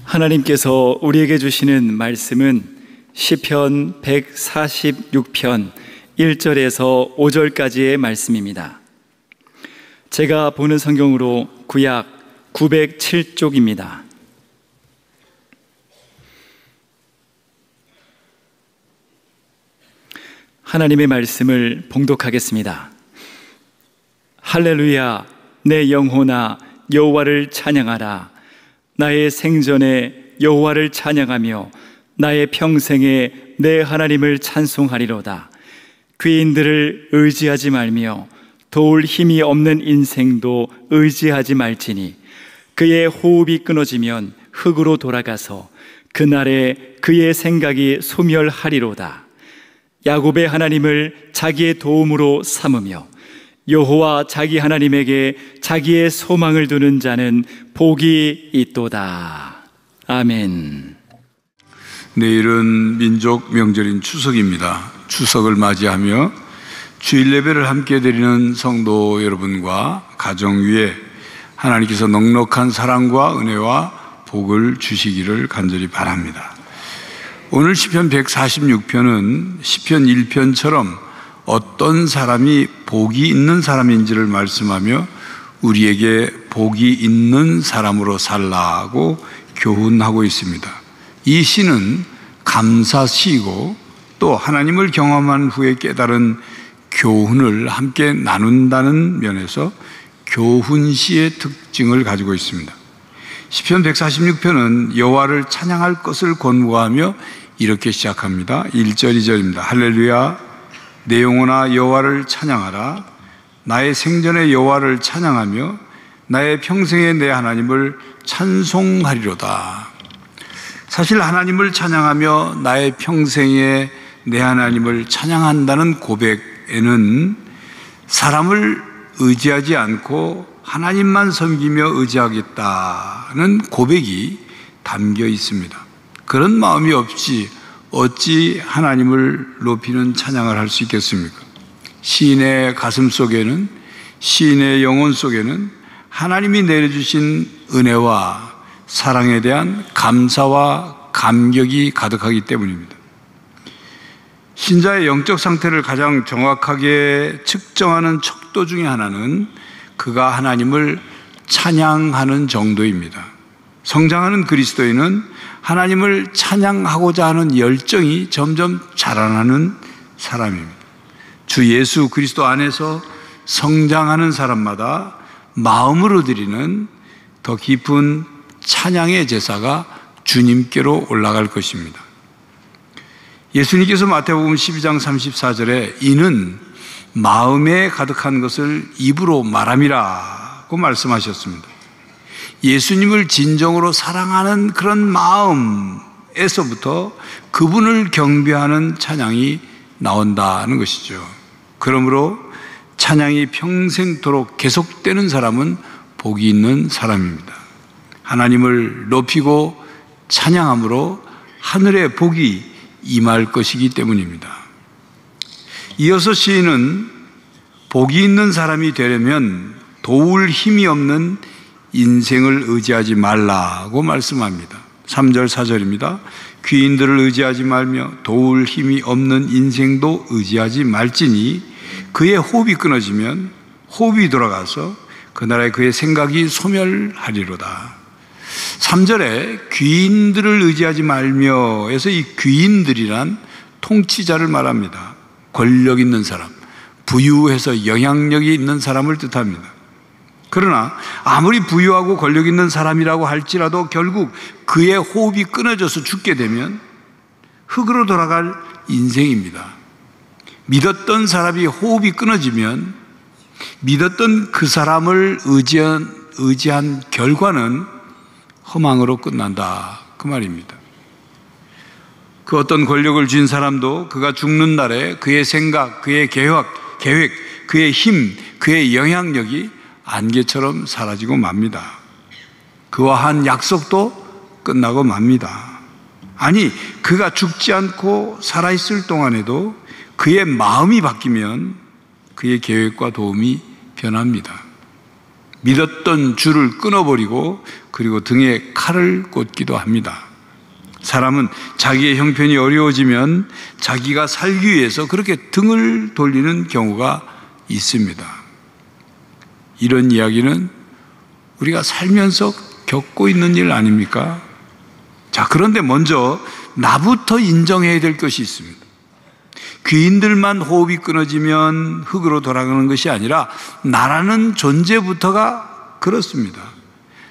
하나님께서 우리에게 주시는 말씀은 시편 146편 1절에서 5절까지의 말씀입니다. 제가 보는 성경으로 구약 907쪽입니다. 하나님의 말씀을 봉독하겠습니다. 할렐루야, 내 영혼아 여호와를 찬양하라. 나의 생전에 여호와를 찬양하며 나의 평생에 내 하나님을 찬송하리로다. 귀인들을 의지하지 말며 도울 힘이 없는 인생도 의지하지 말지니 그의 호흡이 끊어지면 흙으로 돌아가서 그날에 그의 생각이 소멸하리로다. 야곱의 하나님을 자기의 도움으로 삼으며 여호와 자기 하나님에게 자기의 소망을 두는 자는 복이 있도다. 아멘. 내일은 민족 명절인 추석입니다. 추석을 맞이하며 주일 예배를 함께 드리는 성도 여러분과 가정 위에 하나님께서 넉넉한 사랑과 은혜와 복을 주시기를 간절히 바랍니다. 오늘 시편 146편은 시편 1편처럼 어떤 사람이 복이 있는 사람인지를 말씀하며 우리에게 복이 있는 사람으로 살라고 교훈하고 있습니다. 이 시는 감사시이고 또 하나님을 경험한 후에 깨달은 교훈을 함께 나눈다는 면에서 교훈시의 특징을 가지고 있습니다. 시편 146편은 여호와를 찬양할 것을 권고하며 이렇게 시작합니다. 1절 2절입니다. 할렐루야, 내 영혼아 여호와를 찬양하라. 나의 생전에 여호와를 찬양하며 나의 평생에 내 하나님을 찬송하리로다. 사실 하나님을 찬양하며 나의 평생에 내 하나님을 찬양한다는 고백에는 사람을 의지하지 않고 하나님만 섬기며 의지하겠다는 고백이 담겨 있습니다. 그런 마음이 없이 어찌 하나님을 높이는 찬양을 할 수 있겠습니까? 시인의 가슴 속에는, 시인의 영혼 속에는 하나님이 내려주신 은혜와 사랑에 대한 감사와 감격이 가득하기 때문입니다. 신자의 영적 상태를 가장 정확하게 측정하는 척도 중에 하나는 그가 하나님을 찬양하는 정도입니다. 성장하는 그리스도인은 하나님을 찬양하고자 하는 열정이 점점 자라나는 사람입니다. 주 예수 그리스도 안에서 성장하는 사람마다 마음으로 드리는 더 깊은 찬양의 제사가 주님께로 올라갈 것입니다. 예수님께서 마태복음 12장 34절에 이는 마음에 가득한 것을 입으로 말함이라고 말씀하셨습니다. 예수님을 진정으로 사랑하는 그런 마음에서부터 그분을 경배하는 찬양이 나온다는 것이죠. 그러므로 찬양이 평생토록 계속되는 사람은 복이 있는 사람입니다. 하나님을 높이고 찬양함으로 하늘의 복이 임할 것이기 때문입니다. 이어서 시인은 복이 있는 사람이 되려면 도울 힘이 없는 인생을 의지하지 말라고 말씀합니다. 3절 4절입니다. 귀인들을 의지하지 말며 도울 힘이 없는 인생도 의지하지 말지니 그의 호흡이 끊어지면 호흡이 돌아가서 그날에 그의 생각이 소멸하리로다. 3절에 귀인들을 의지하지 말며 해서 이 귀인들이란 통치자를 말합니다. 권력 있는 사람, 부유해서 영향력이 있는 사람을 뜻합니다. 그러나 아무리 부유하고 권력 있는 사람이라고 할지라도 결국 그의 호흡이 끊어져서 죽게 되면 흙으로 돌아갈 인생입니다. 믿었던 사람이 호흡이 끊어지면 믿었던 그 사람을 의지한 결과는 허망으로 끝난다, 그 말입니다. 그 어떤 권력을 쥔 사람도 그가 죽는 날에 그의 생각, 그의 계획, 그의 힘, 그의 영향력이 안개처럼 사라지고 맙니다. 그와 한 약속도 끝나고 맙니다. 아니, 그가 죽지 않고 살아있을 동안에도 그의 마음이 바뀌면 그의 계획과 도움이 변합니다. 믿었던 주를 끊어버리고 그리고 등에 칼을 꽂기도 합니다. 사람은 자기의 형편이 어려워지면 자기가 살기 위해서 그렇게 등을 돌리는 경우가 있습니다. 이런 이야기는 우리가 살면서 겪고 있는 일 아닙니까? 자, 그런데 먼저 나부터 인정해야 될 것이 있습니다. 귀인들만 호흡이 끊어지면 흙으로 돌아가는 것이 아니라 나라는 존재부터가 그렇습니다.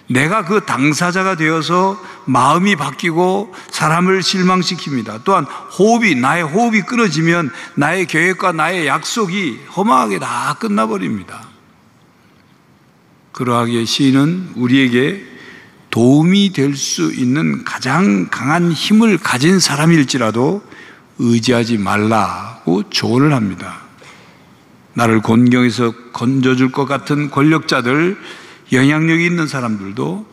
내가 그 당사자가 되어서 마음이 바뀌고 사람을 실망시킵니다. 또한 나의 호흡이 끊어지면 나의 계획과 나의 약속이 허망하게 다 끝나버립니다. 그러하기에 시인은 우리에게 도움이 될 수 있는 가장 강한 힘을 가진 사람일지라도 의지하지 말라고 조언을 합니다. 나를 곤경에서 건져줄 것 같은 권력자들, 영향력이 있는 사람들도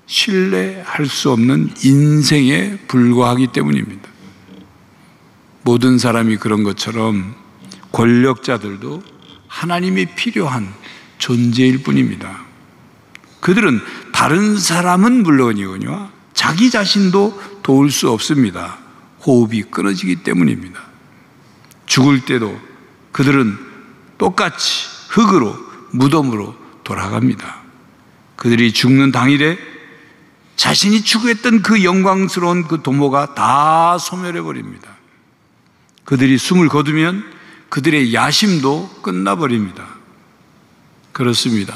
신뢰할 수 없는 인생에 불과하기 때문입니다. 모든 사람이 그런 것처럼 권력자들도 하나님이 필요한 존재일 뿐입니다. 그들은 다른 사람은 물론이거니와 자기 자신도 도울 수 없습니다. 호흡이 끊어지기 때문입니다. 죽을 때도 그들은 똑같이 흙으로, 무덤으로 돌아갑니다. 그들이 죽는 당일에 자신이 추구했던 그 영광스러운 그 도모가 다 소멸해버립니다. 그들이 숨을 거두면 그들의 야심도 끝나버립니다. 그렇습니다.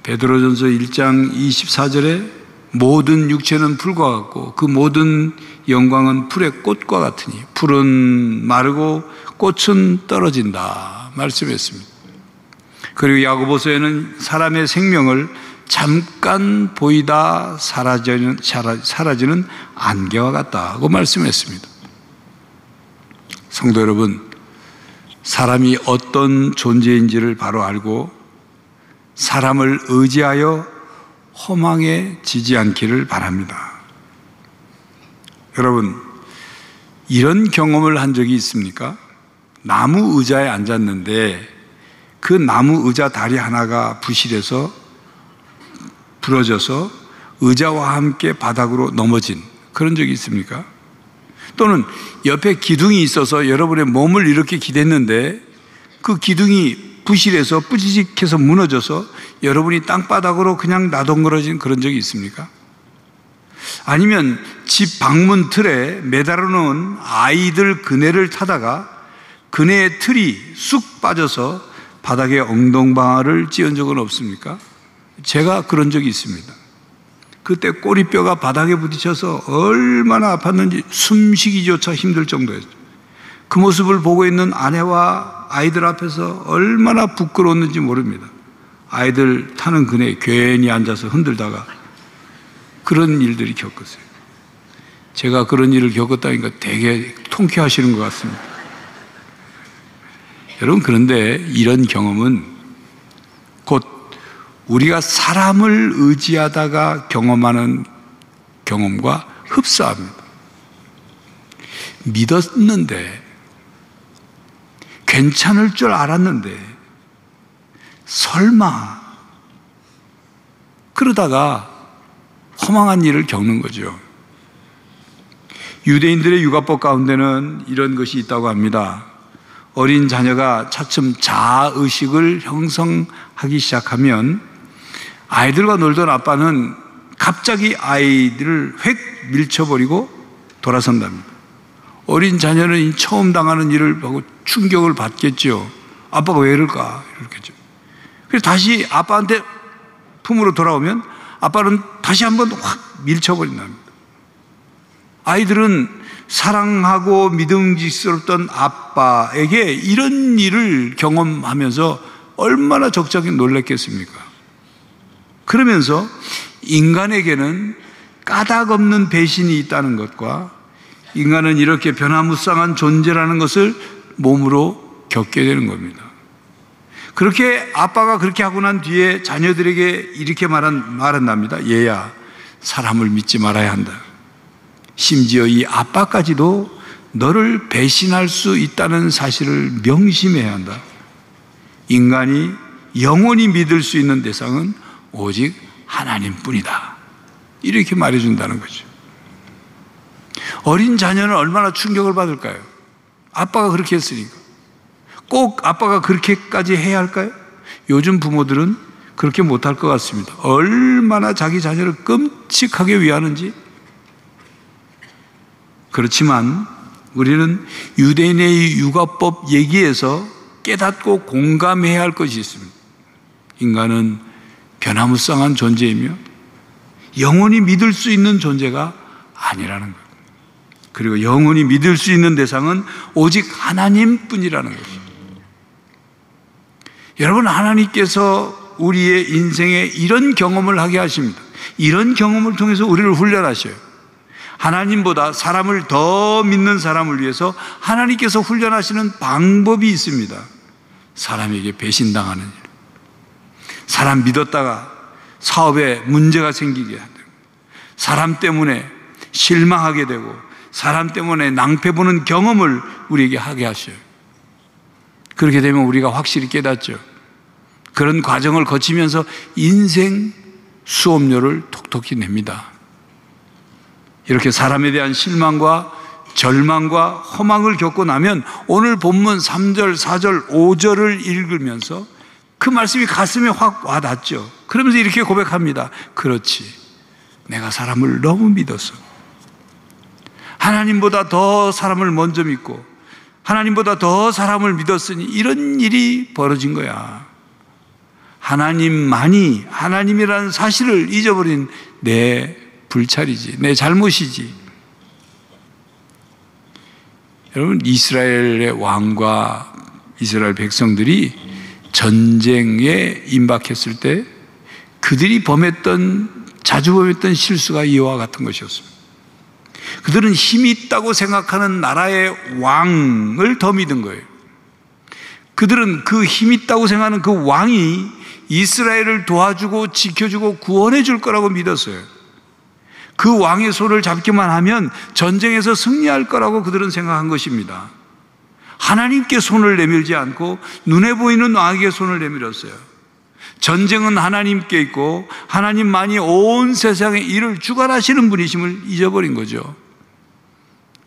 베드로전서 1장 24절에 모든 육체는 풀과 같고 그 모든 영광은 풀의 꽃과 같으니 풀은 마르고 꽃은 떨어진다 말씀했습니다. 그리고 야고보서에는 사람의 생명을 잠깐 보이다 사라지는 안개와 같다고 말씀했습니다. 성도 여러분, 사람이 어떤 존재인지를 바로 알고 사람을 의지하여 허망해지지 않기를 바랍니다. 여러분, 이런 경험을 한 적이 있습니까? 나무 의자에 앉았는데 그 나무 의자 다리 하나가 부실해서 부러져서 의자와 함께 바닥으로 넘어진 그런 적이 있습니까? 또는 옆에 기둥이 있어서 여러분의 몸을 이렇게 기댔는데 그 기둥이 부실해서 뿌지직해서 무너져서 여러분이 땅바닥으로 그냥 나동그러진 그런 적이 있습니까? 아니면 집 방문 틀에 매달아 놓은 아이들 그네를 타다가 그네의 틀이 쑥 빠져서 바닥에 엉덩방아를 찧은 적은 없습니까? 제가 그런 적이 있습니다. 그때 꼬리뼈가 바닥에 부딪혀서 얼마나 아팠는지 숨쉬기조차 힘들 정도였죠. 그 모습을 보고 있는 아내와 아이들 앞에서 얼마나 부끄러웠는지 모릅니다. 아이들 타는 그네에 괜히 앉아서 흔들다가 그런 일들이 겪었어요. 제가 그런 일을 겪었다니까 되게 통쾌하시는 것 같습니다. 여러분, 그런데 이런 경험은 곧 우리가 사람을 의지하다가 경험하는 경험과 흡사합니다. 믿었는데, 괜찮을 줄 알았는데, 설마, 그러다가 허망한 일을 겪는 거죠. 유대인들의 육아법 가운데는 이런 것이 있다고 합니다. 어린 자녀가 차츰 자아의식을 형성하기 시작하면 아이들과 놀던 아빠는 갑자기 아이들을 획 밀쳐버리고 돌아선답니다. 어린 자녀는 처음 당하는 일을 보고 충격을 받겠죠. 아빠가 왜 이럴까? 이렇겠죠. 그래서 다시 아빠한테 품으로 돌아오면 아빠는 다시 한번 확 밀쳐버린답니다. 아이들은 사랑하고 믿음직스럽던 아빠에게 이런 일을 경험하면서 얼마나 적잖게 놀랐겠습니까? 그러면서 인간에게는 까닭 없는 배신이 있다는 것과 인간은 이렇게 변화무쌍한 존재라는 것을 몸으로 겪게 되는 겁니다. 그렇게 아빠가 그렇게 하고 난 뒤에 자녀들에게 이렇게 말한답니다. 얘야, 사람을 믿지 말아야 한다. 심지어 이 아빠까지도 너를 배신할 수 있다는 사실을 명심해야 한다. 인간이 영원히 믿을 수 있는 대상은 오직 하나님뿐이다. 이렇게 말해준다는 거죠. 어린 자녀는 얼마나 충격을 받을까요? 아빠가 그렇게 했으니까. 꼭 아빠가 그렇게까지 해야 할까요? 요즘 부모들은 그렇게 못할 것 같습니다. 얼마나 자기 자녀를 끔찍하게 위하는지. 그렇지만 우리는 유대인의 육아법 얘기에서 깨닫고 공감해야 할 것이 있습니다. 인간은 변화무쌍한 존재이며 영원히 믿을 수 있는 존재가 아니라는 것. 그리고 영원히 믿을 수 있는 대상은 오직 하나님뿐이라는 것입니다. 여러분, 하나님께서 우리의 인생에 이런 경험을 하게 하십니다. 이런 경험을 통해서 우리를 훈련하셔요. 하나님보다 사람을 더 믿는 사람을 위해서 하나님께서 훈련하시는 방법이 있습니다. 사람에게 배신당하는 일, 사람 믿었다가 사업에 문제가 생기게 하고, 사람 때문에 실망하게 되고 사람 때문에 낭패보는 경험을 우리에게 하게 하셔요. 그렇게 되면 우리가 확실히 깨닫죠. 그런 과정을 거치면서 인생 수업료를 톡톡히 냅니다. 이렇게 사람에 대한 실망과 절망과 허망을 겪고 나면 오늘 본문 3절, 4절, 5절을 읽으면서 그 말씀이 가슴에 확 와닿죠. 그러면서 이렇게 고백합니다. 그렇지, 내가 사람을 너무 믿었어. 하나님보다 더 사람을 먼저 믿고 하나님보다 더 사람을 믿었으니 이런 일이 벌어진 거야. 하나님만이 하나님이라는 사실을 잊어버린 내 불찰이지, 내 잘못이지. 여러분, 이스라엘의 왕과 이스라엘 백성들이 전쟁에 임박했을 때 그들이 자주 범했던 실수가 이와 같은 것이었습니다. 그들은 힘이 있다고 생각하는 나라의 왕을 더 믿은 거예요. 그들은 그 힘이 있다고 생각하는 그 왕이 이스라엘을 도와주고 지켜주고 구원해 줄 거라고 믿었어요. 그 왕의 손을 잡기만 하면 전쟁에서 승리할 거라고 그들은 생각한 것입니다. 하나님께 손을 내밀지 않고 눈에 보이는 왕에게 손을 내밀었어요. 전쟁은 하나님께 있고 하나님만이 온 세상의 일을 주관하시는 분이심을 잊어버린 거죠.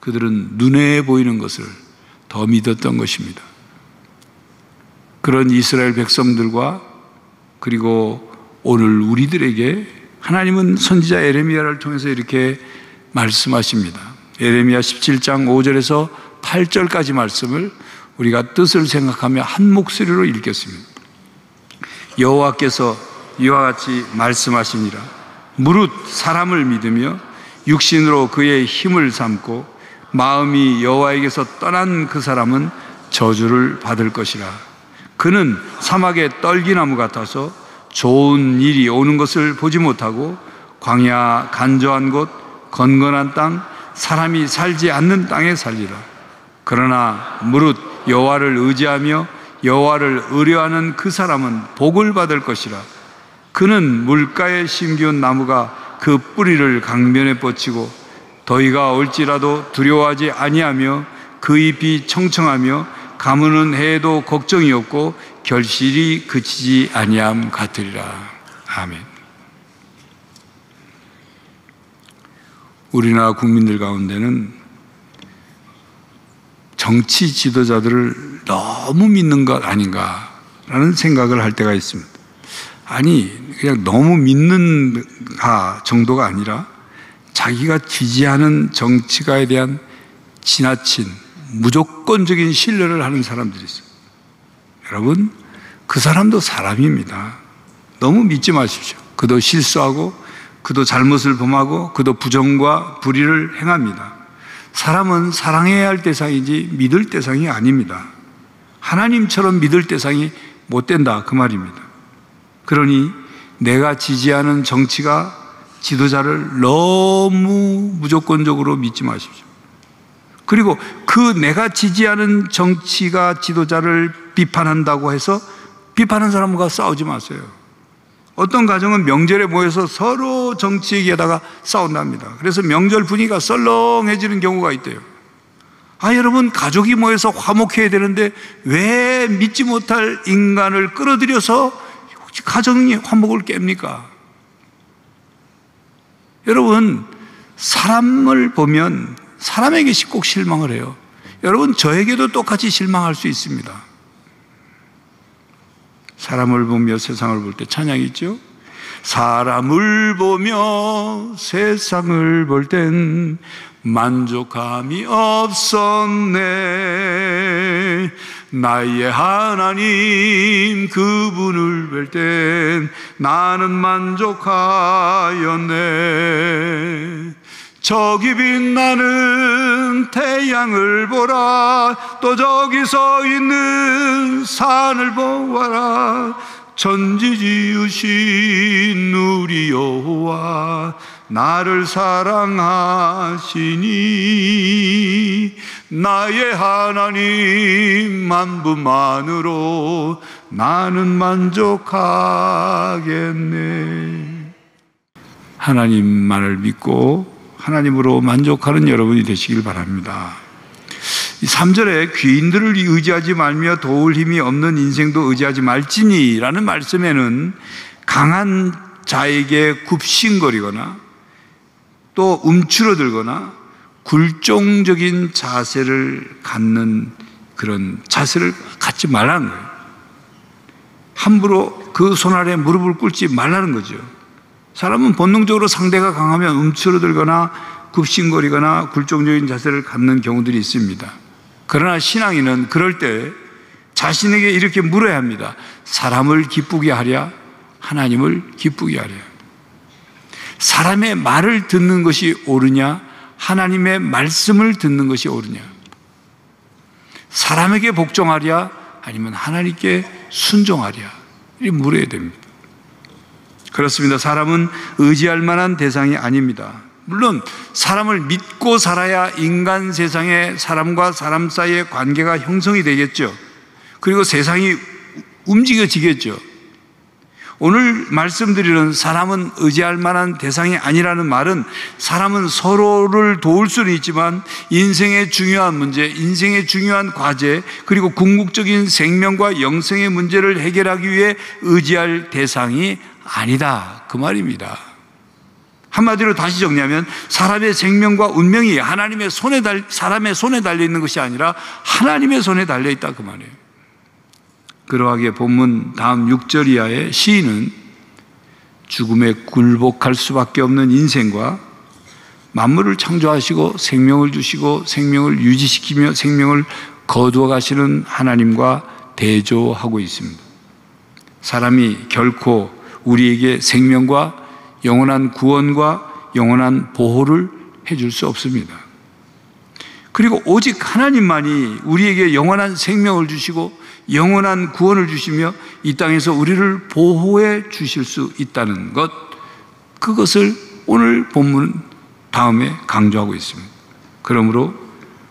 그들은 눈에 보이는 것을 더 믿었던 것입니다. 그런 이스라엘 백성들과 그리고 오늘 우리들에게 하나님은 선지자 에레미야를 통해서 이렇게 말씀하십니다. 에레미야 17장 5절에서 8절까지 말씀을 우리가 뜻을 생각하며 한 목소리로 읽겠습니다. 여호와께서 이와 같이 말씀하시니라. 무릇 사람을 믿으며 육신으로 그의 힘을 삼고 마음이 여호와에게서 떠난 그 사람은 저주를 받을 것이라. 그는 사막의 떨기나무 같아서 좋은 일이 오는 것을 보지 못하고 광야 간조한 곳 건건한 땅 사람이 살지 않는 땅에 살리라. 그러나 무릇 여호와를 의지하며 여호와를 의뢰하는 그 사람은 복을 받을 것이라. 그는 물가에 심기운 나무가 그 뿌리를 강변에 뻗치고 더위가 올지라도 두려워하지 아니하며 그 잎이 청청하며 가무는 해에도 걱정이 없고 결실이 그치지 아니함 같으리라. 아멘. 우리나라 국민들 가운데는 정치 지도자들을 너무 믿는 것 아닌가라는 생각을 할 때가 있습니다. 아니, 그냥 너무 믿는가 정도가 아니라 자기가 지지하는 정치가에 대한 지나친 무조건적인 신뢰를 하는 사람들이 있어요. 여러분, 그 사람도 사람입니다. 너무 믿지 마십시오. 그도 실수하고 그도 잘못을 범하고 그도 부정과 불의를 행합니다. 사람은 사랑해야 할 대상이지 믿을 대상이 아닙니다. 하나님처럼 믿을 대상이 못 된다, 그 말입니다. 그러니 내가 지지하는 정치가 지도자를 너무 무조건적으로 믿지 마십시오. 그리고 그 내가 지지하는 정치가 지도자를 비판한다고 해서 비판하는 사람과 싸우지 마세요. 어떤 가정은 명절에 모여서 서로 정치 얘기하다가 싸운답니다. 그래서 명절 분위기가 썰렁해지는 경우가 있대요. 여러분, 가족이 모여서 화목해야 되는데 왜 믿지 못할 인간을 끌어들여서 가정의 화목을 깹니까? 여러분, 사람을 보면 사람에게 꼭 실망을 해요. 여러분, 저에게도 똑같이 실망할 수 있습니다. 사람을 보며 세상을 볼 때 찬양이 있죠. 사람을 보며 세상을 볼 땐 만족함이 없었네. 나의 하나님 그분을 뵐 땐 나는 만족하였네. 저기 빛나는 태양을 보라. 또 저기 서 있는 산을 보아라. 천지 지으신 우리 여호와 나를 사랑하시니 나의 하나님 만분만으로 나는 만족하겠네. 하나님만을 믿고 하나님으로 만족하는 여러분이 되시길 바랍니다. 3절에 귀인들을 의지하지 말며 도울 힘이 없는 인생도 의지하지 말지니 라는 말씀에는 강한 자에게 굽신거리거나 또 움츠러들거나 굴종적인 자세를 갖는 그런 자세를 갖지 말라는 거예요. 함부로 그 손 아래 무릎을 꿇지 말라는 거죠. 사람은 본능적으로 상대가 강하면 움츠러들거나 굽신거리거나 굴종적인 자세를 갖는 경우들이 있습니다. 그러나 신앙인은 그럴 때 자신에게 이렇게 물어야 합니다. 사람을 기쁘게 하랴, 하나님을 기쁘게 하랴. 사람의 말을 듣는 것이 옳으냐, 하나님의 말씀을 듣는 것이 옳으냐. 사람에게 복종하랴, 아니면 하나님께 순종하랴. 이렇게 물어야 됩니다. 그렇습니다. 사람은 의지할 만한 대상이 아닙니다. 물론 사람을 믿고 살아야 인간 세상에 사람과 사람 사이의 관계가 형성이 되겠죠. 그리고 세상이 움직여지겠죠. 오늘 말씀드리는 사람은 의지할 만한 대상이 아니라는 말은 사람은 서로를 도울 수는 있지만 인생의 중요한 문제, 인생의 중요한 과제, 그리고 궁극적인 생명과 영생의 문제를 해결하기 위해 의지할 대상이 아니다, 그 말입니다. 한마디로 다시 정리하면 사람의 생명과 운명이 사람의 손에 달려 있는 것이 아니라 하나님의 손에 달려 있다, 그 말이에요. 그러하기에 본문 다음 6절 이하의 시인은 죽음에 굴복할 수밖에 없는 인생과 만물을 창조하시고 생명을 주시고 생명을 유지시키며 생명을 거두어 가시는 하나님과 대조하고 있습니다. 사람이 결코 우리에게 생명과 영원한 구원과 영원한 보호를 해줄 수 없습니다. 그리고 오직 하나님만이 우리에게 영원한 생명을 주시고 영원한 구원을 주시며 이 땅에서 우리를 보호해 주실 수 있다는 것, 그것을 오늘 본문 다음에 강조하고 있습니다. 그러므로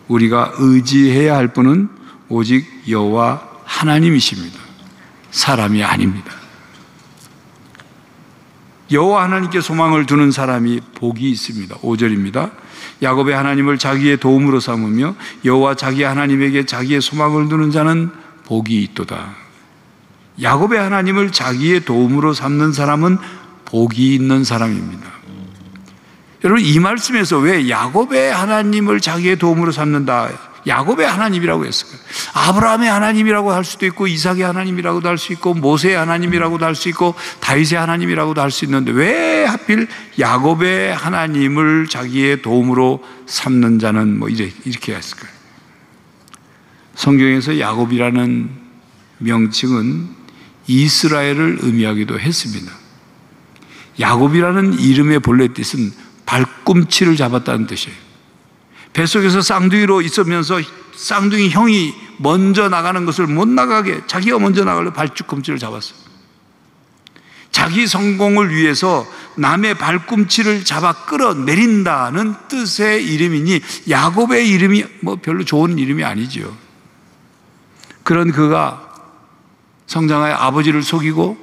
우리가 의지해야 할 분은 오직 여호와 하나님이십니다. 사람이 아닙니다. 여호와 하나님께 소망을 두는 사람이 복이 있습니다. 5절입니다. 야곱의 하나님을 자기의 도움으로 삼으며 여호와 자기 하나님에게 자기의 소망을 두는 자는 복이 있도다. 야곱의 하나님을 자기의 도움으로 삼는 사람은 복이 있는 사람입니다. 여러분, 이 말씀에서 왜 야곱의 하나님을 자기의 도움으로 삼는다, 야곱의 하나님이라고 했을까요? 아브라함의 하나님이라고 할 수도 있고 이삭의 하나님이라고도 할 수 있고 모세의 하나님이라고도 할 수 있고 다윗의 하나님이라고도 할 수 있는데 왜 하필 야곱의 하나님을 자기의 도움으로 삼는 자는 이렇게 했을까요? 성경에서 야곱이라는 명칭은 이스라엘을 의미하기도 했습니다. 야곱이라는 이름의 본래 뜻은 발꿈치를 잡았다는 뜻이에요. 뱃속에서 쌍둥이로 있으면서 쌍둥이 형이 먼저 나가는 것을 못 나가게 자기가 먼저 나가려고 발꿈치를 잡았어요. 자기 성공을 위해서 남의 발꿈치를 잡아 끌어내린다는 뜻의 이름이니 야곱의 이름이 별로 좋은 이름이 아니죠. 그런 그가 성장하여 아버지를 속이고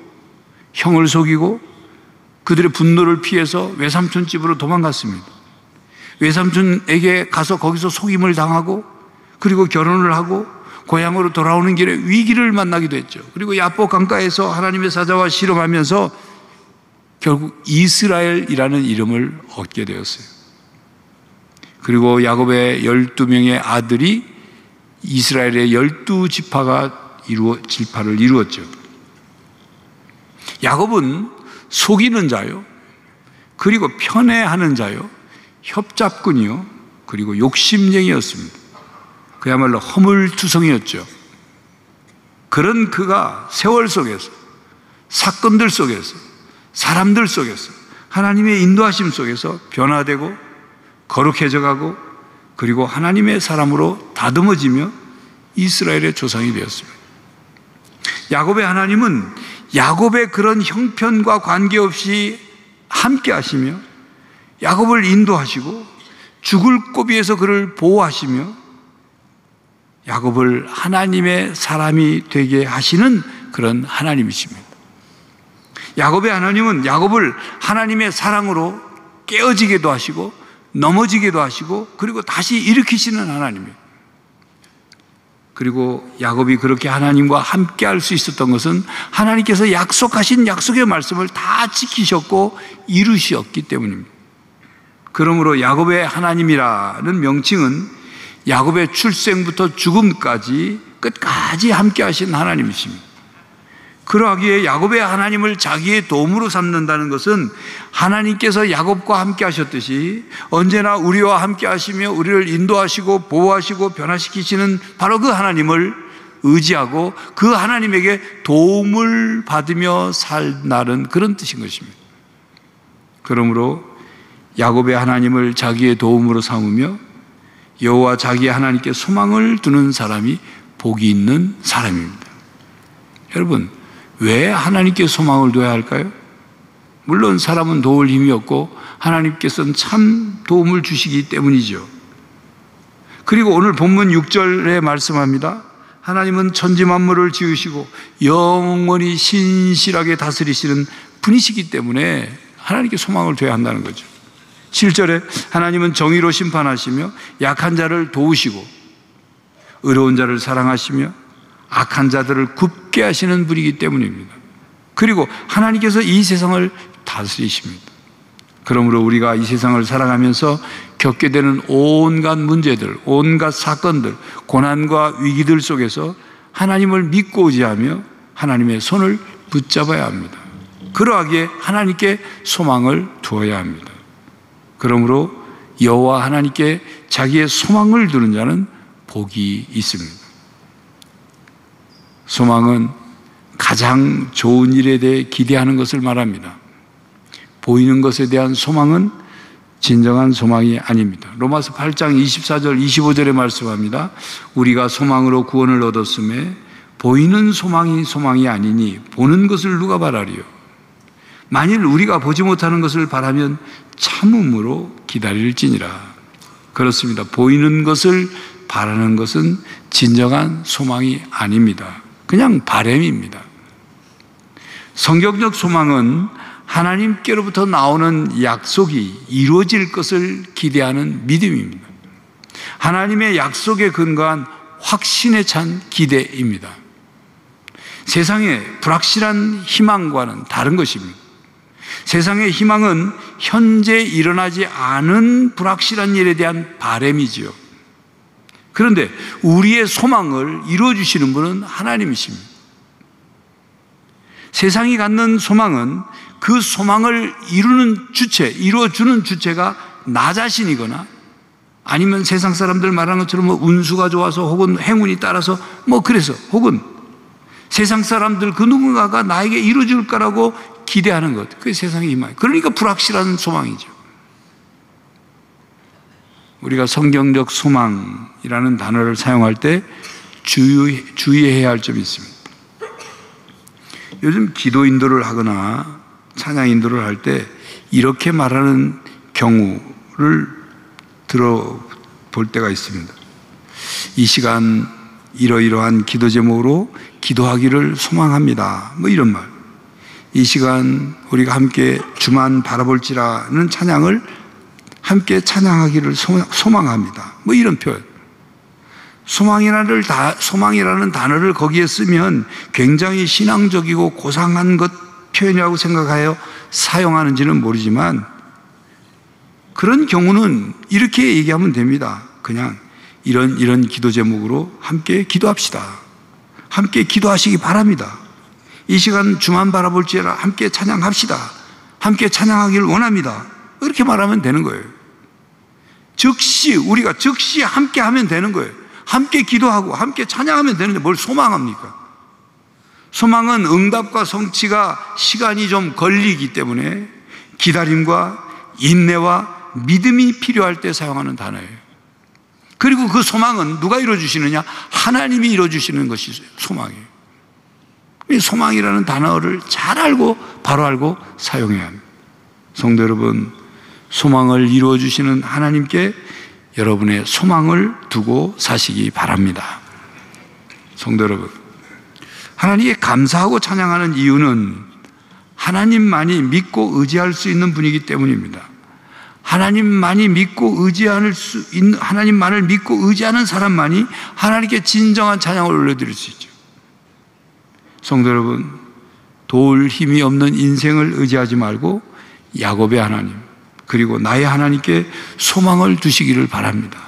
형을 속이고 그들의 분노를 피해서 외삼촌 집으로 도망갔습니다. 외삼촌에게 가서 거기서 속임을 당하고 그리고 결혼을 하고 고향으로 돌아오는 길에 위기를 만나기도 했죠. 그리고 야복 강가에서 하나님의 사자와 씨름하면서 결국 이스라엘이라는 이름을 얻게 되었어요. 그리고 야곱의 12명의 아들이 이스라엘의 12지파를 이루었죠. 야곱은 속이는 자요, 그리고 편애하는 자요, 협잡꾼이요, 그리고 욕심쟁이였습니다. 그야말로 허물투성이었죠. 그런 그가 세월 속에서, 사건들 속에서, 사람들 속에서, 하나님의 인도하심 속에서 변화되고 거룩해져 가고, 그리고 하나님의 사람으로 다듬어지며 이스라엘의 조상이 되었습니다. 야곱의 하나님은 야곱의 그런 형편과 관계없이 함께 하시며 야곱을 인도하시고 죽을 고비에서 그를 보호하시며 야곱을 하나님의 사람이 되게 하시는 그런 하나님이십니다. 야곱의 하나님은 야곱을 하나님의 사랑으로 깨어지게도 하시고 넘어지게도 하시고 그리고 다시 일으키시는 하나님이에요. 그리고 야곱이 그렇게 하나님과 함께 할 수 있었던 것은 하나님께서 약속하신 약속의 말씀을 다 지키셨고 이루셨기 때문입니다. 그러므로 야곱의 하나님이라는 명칭은 야곱의 출생부터 죽음까지 끝까지 함께 하신 하나님이십니다. 그러하기에 야곱의 하나님을 자기의 도움으로 삼는다는 것은 하나님께서 야곱과 함께 하셨듯이 언제나 우리와 함께 하시며 우리를 인도하시고 보호하시고 변화시키시는 바로 그 하나님을 의지하고 그 하나님에게 도움을 받으며 살나는 그런 뜻인 것입니다. 그러므로 야곱의 하나님을 자기의 도움으로 삼으며 여호와 자기 하나님께 소망을 두는 사람이 복이 있는 사람입니다. 여러분, 왜 하나님께 소망을 둬야 할까요? 물론 사람은 도울 힘이 없고 하나님께서는 참 도움을 주시기 때문이죠. 그리고 오늘 본문 6절에 말씀합니다. 하나님은 천지 만물을 지으시고 영원히 신실하게 다스리시는 분이시기 때문에 하나님께 소망을 둬야 한다는 거죠. 7절에 하나님은 정의로 심판하시며 약한 자를 도우시고 의로운 자를 사랑하시며 악한 자들을 굽게 하시는 분이기 때문입니다. 그리고 하나님께서 이 세상을 다스리십니다. 그러므로 우리가 이 세상을 살아가면서 겪게 되는 온갖 문제들, 온갖 사건들, 고난과 위기들 속에서 하나님을 믿고 의지하며 하나님의 손을 붙잡아야 합니다. 그러하기에 하나님께 소망을 두어야 합니다. 그러므로 여호와 하나님께 자기의 소망을 두는 자는 복이 있습니다. 소망은 가장 좋은 일에 대해 기대하는 것을 말합니다. 보이는 것에 대한 소망은 진정한 소망이 아닙니다. 로마서 8장 24절 25절에 말씀합니다. 우리가 소망으로 구원을 얻었음에 보이는 소망이 아니니 보는 것을 누가 바라리요. 만일 우리가 보지 못하는 것을 바라면 참음으로 기다릴지니라. 그렇습니다. 보이는 것을 바라는 것은 진정한 소망이 아닙니다. 그냥 바람입니다. 성경적 소망은 하나님께로부터 나오는 약속이 이루어질 것을 기대하는 믿음입니다. 하나님의 약속에 근거한 확신에 찬 기대입니다. 세상의 불확실한 희망과는 다른 것입니다. 세상의 희망은 현재 일어나지 않은 불확실한 일에 대한 바람이지요. 그런데 우리의 소망을 이루어주시는 분은 하나님이십니다. 세상이 갖는 소망은 그 소망을 이루어주는 주체가 나 자신이거나 아니면 세상 사람들 말하는 것처럼 운수가 좋아서 혹은 행운이 따라서 그래서 혹은 세상 사람들 그 누군가가 나에게 이루어줄 거라고 기대하는 것. 그게 세상의 희망이에요. 그러니까 불확실한 소망이죠. 우리가 성경적 소망이라는 단어를 사용할 때 주의해야 할 점이 있습니다. 요즘 기도 인도를 하거나 찬양 인도를 할 때 이렇게 말하는 경우를 들어볼 때가 있습니다. 이 시간 이러이러한 기도 제목으로 기도하기를 소망합니다. 이런 말. 이 시간 우리가 함께 주만 바라볼지라는 찬양을 함께 찬양하기를 소망합니다. 이런 표현. 소망이라는 단어를 거기에 쓰면 굉장히 신앙적이고 고상한 것 표현이라고 생각하여 사용하는지는 모르지만 그런 경우는 이렇게 얘기하면 됩니다. 그냥 이런 기도 제목으로 함께 기도합시다. 함께 기도하시기 바랍니다. 이 시간 주만 바라볼지어다 함께 찬양합시다. 함께 찬양하기를 원합니다. 이렇게 말하면 되는 거예요. 우리가 즉시 함께 하면 되는 거예요. 함께 기도하고 함께 찬양하면 되는데 뭘 소망합니까? 소망은 응답과 성취가 시간이 좀 걸리기 때문에 기다림과 인내와 믿음이 필요할 때 사용하는 단어예요. 그리고 그 소망은 누가 이루어주시느냐? 하나님이 이루어주시는 것이 소망이에요. 소망이라는 단어를 잘 알고 바로 알고 사용해야 합니다. 성도 여러분, 소망을 이루어주시는 하나님께 여러분의 소망을 두고 사시기 바랍니다. 성도 여러분, 하나님께 감사하고 찬양하는 이유는 하나님만이 믿고 의지할 수 있는 분이기 때문입니다. 하나님만을 믿고 의지하는 사람만이 하나님께 진정한 찬양을 올려드릴 수 있죠. 성도 여러분, 도울 힘이 없는 인생을 의지하지 말고 야곱의 하나님 그리고 나의 하나님께 소망을 두시기를 바랍니다.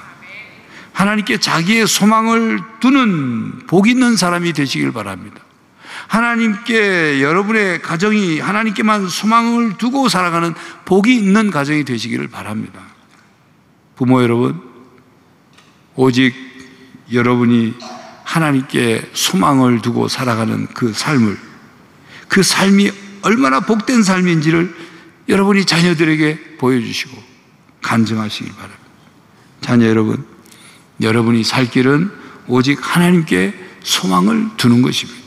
하나님께 자기의 소망을 두는 복 있는 사람이 되시길 바랍니다. 하나님께 여러분의 가정이 하나님께만 소망을 두고 살아가는 복이 있는 가정이 되시기를 바랍니다. 부모 여러분, 오직 여러분이 하나님께 소망을 두고 살아가는 그 삶이 얼마나 복된 삶인지를 여러분이 자녀들에게 보여주시고 간증하시길 바랍니다. 자녀 여러분, 여러분이 살 길은 오직 하나님께 소망을 두는 것입니다.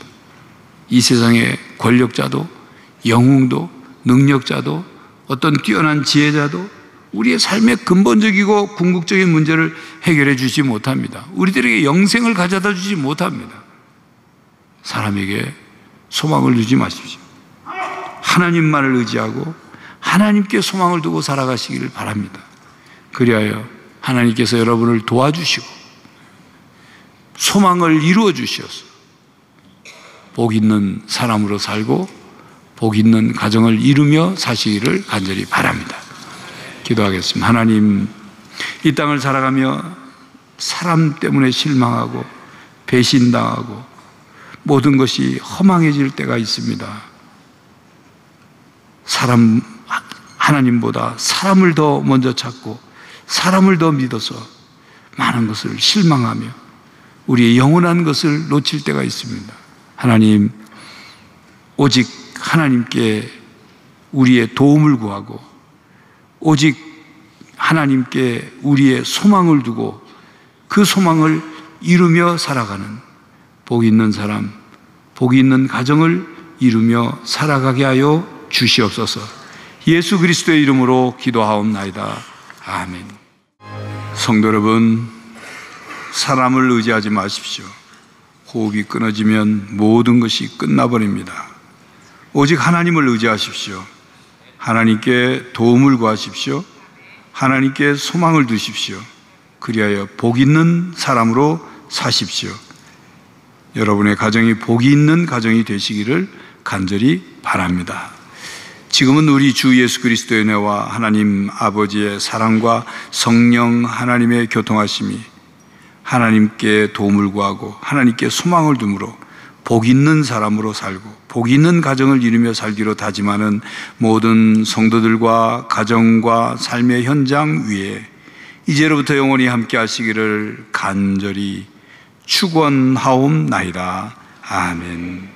이 세상의 권력자도 영웅도 능력자도 어떤 뛰어난 지혜자도 우리의 삶의 근본적이고 궁극적인 문제를 해결해 주지 못합니다. 우리들에게 영생을 가져다 주지 못합니다. 사람에게 소망을 두지 마십시오. 하나님만을 의지하고 하나님께 소망을 두고 살아가시기를 바랍니다. 그리하여 하나님께서 여러분을 도와주시고 소망을 이루어 주셔서 복 있는 사람으로 살고 복 있는 가정을 이루며 사시기를 간절히 바랍니다. 기도하겠습니다. 하나님, 이 땅을 살아가며 사람 때문에 실망하고 배신당하고 모든 것이 허망해질 때가 있습니다. 하나님보다 사람을 더 먼저 찾고 사람을 더 믿어서 많은 것을 실망하며 우리의 영원한 것을 놓칠 때가 있습니다. 하나님, 오직 하나님께 우리의 도움을 구하고 오직 하나님께 우리의 소망을 두고 그 소망을 이루며 살아가는 복 있는 사람, 복 있는 가정을 이루며 살아가게 하여 주시옵소서. 예수 그리스도의 이름으로 기도하옵나이다. 아멘. 성도 여러분, 사람을 의지하지 마십시오. 호흡이 끊어지면 모든 것이 끝나버립니다. 오직 하나님을 의지하십시오. 하나님께 도움을 구하십시오. 하나님께 소망을 두십시오. 그리하여 복 있는 사람으로 사십시오. 여러분의 가정이 복이 있는 가정이 되시기를 간절히 바랍니다. 지금은 우리 주 예수 그리스도의 은혜와 하나님 아버지의 사랑과 성령 하나님의 교통하심이 하나님께 도움을 구하고 하나님께 소망을 두므로 복 있는 사람으로 살고 복 있는 가정을 이루며 살기로 다짐하는 모든 성도들과 가정과 삶의 현장 위에 이제로부터 영원히 함께 하시기를 간절히 축원하옵나이다. 아멘.